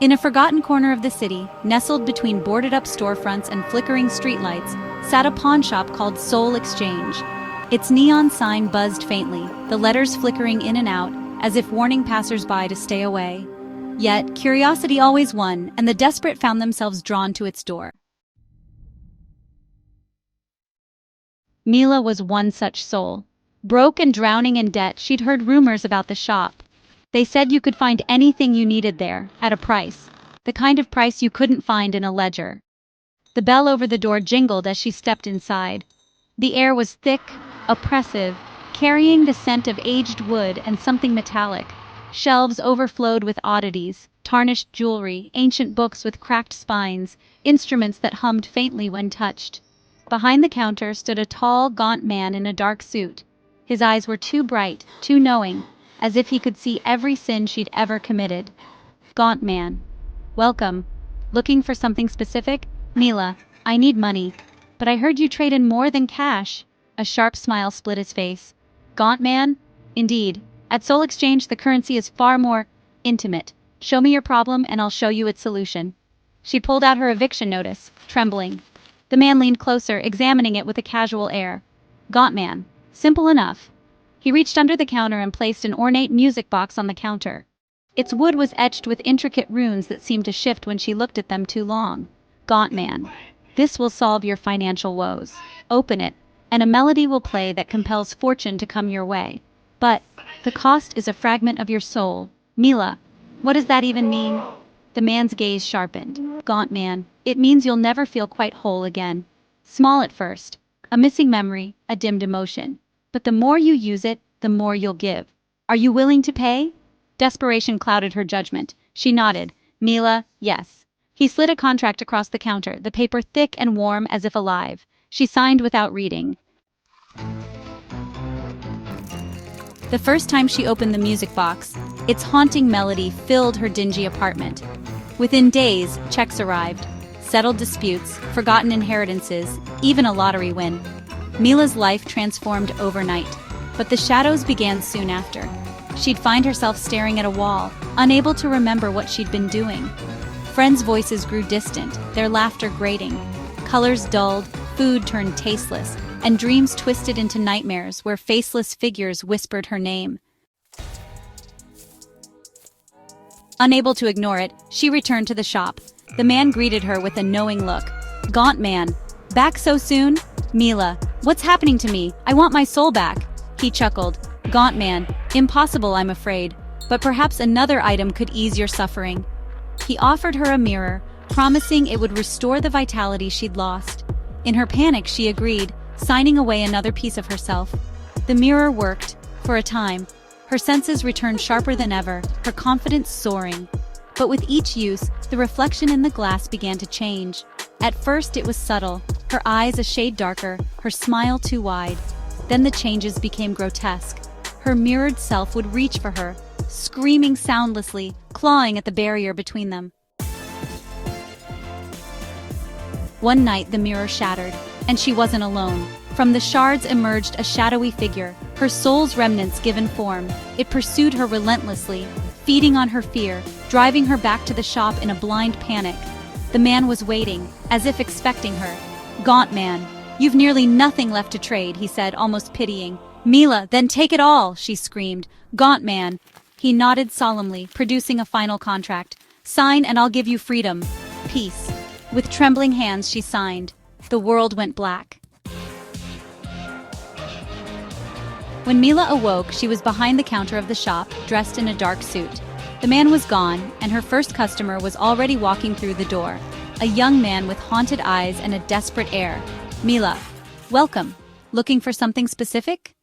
In a forgotten corner of the city, nestled between boarded-up storefronts and flickering streetlights, sat a pawn shop called Soul Exchange. Its neon sign buzzed faintly, the letters flickering in and out, as if warning passers-by to stay away. Yet, curiosity always won, and the desperate found themselves drawn to its door. Mila was one such soul. Broke and drowning in debt, she'd heard rumors about the shop. They said you could find anything you needed there, at a price. The kind of price you couldn't find in a ledger. The bell over the door jingled as she stepped inside. The air was thick, oppressive, carrying the scent of aged wood and something metallic. Shelves overflowed with oddities, tarnished jewelry, ancient books with cracked spines, instruments that hummed faintly when touched. Behind the counter stood a tall, gaunt man in a dark suit. His eyes were too bright, too knowing, as if he could see every sin she'd ever committed. Gaunt man. Welcome. Looking for something specific? Mila, I need money. But I heard you trade in more than cash. A sharp smile split his face. Gaunt man? Indeed. At Soul Exchange the currency is far more intimate. Show me your problem and I'll show you its solution. She pulled out her eviction notice, trembling. The man leaned closer, examining it with a casual air. Gaunt man. Simple enough. He reached under the counter and placed an ornate music box on the counter. Its wood was etched with intricate runes that seemed to shift when she looked at them too long. Gaunt man. This will solve your financial woes. Open it, and a melody will play that compels fortune to come your way. But the cost is a fragment of your soul. Mila, what does that even mean? The man's gaze sharpened. Gaunt man. It means you'll never feel quite whole again. Small at first. A missing memory, a dimmed emotion. But the more you use it, the more you'll give. Are you willing to pay? Desperation clouded her judgment. She nodded. Mila, yes. He slid a contract across the counter, the paper thick and warm as if alive. She signed without reading. The first time she opened the music box, its haunting melody filled her dingy apartment. Within days, checks arrived. Settled disputes, forgotten inheritances, even a lottery win. Mila's life transformed overnight, but the shadows began soon after. She'd find herself staring at a wall, unable to remember what she'd been doing. Friends' voices grew distant, their laughter grating. Colors dulled, food turned tasteless, and dreams twisted into nightmares where faceless figures whispered her name. Unable to ignore it, she returned to the shop. The man greeted her with a knowing look. Gaunt man. Back so soon? Mila, what's happening to me? I want my soul back. He chuckled. Gaunt man. Impossible, I'm afraid. But perhaps another item could ease your suffering. He offered her a mirror, promising it would restore the vitality she'd lost. In her panic, she agreed, signing away another piece of herself. The mirror worked, for a time. Her senses returned sharper than ever, her confidence soaring. But with each use, the reflection in the glass began to change. At first it was subtle, her eyes a shade darker, her smile too wide. Then the changes became grotesque. Her mirrored self would reach for her, screaming soundlessly, clawing at the barrier between them. One night the mirror shattered, and she wasn't alone. From the shards emerged a shadowy figure, her soul's remnants given form. It pursued her relentlessly, feeding on her fear, driving her back to the shop in a blind panic. The man was waiting, as if expecting her. Gaunt man. You've nearly nothing left to trade, he said, almost pitying. Mila, then take it all, she screamed. Gaunt man. He nodded solemnly, producing a final contract. Sign and I'll give you freedom. Peace. With trembling hands she signed. The world went black. When Mila awoke, she was behind the counter of the shop, dressed in a dark suit. The man was gone, and her first customer was already walking through the door. A young man with haunted eyes and a desperate air. Mila, welcome. Looking for something specific?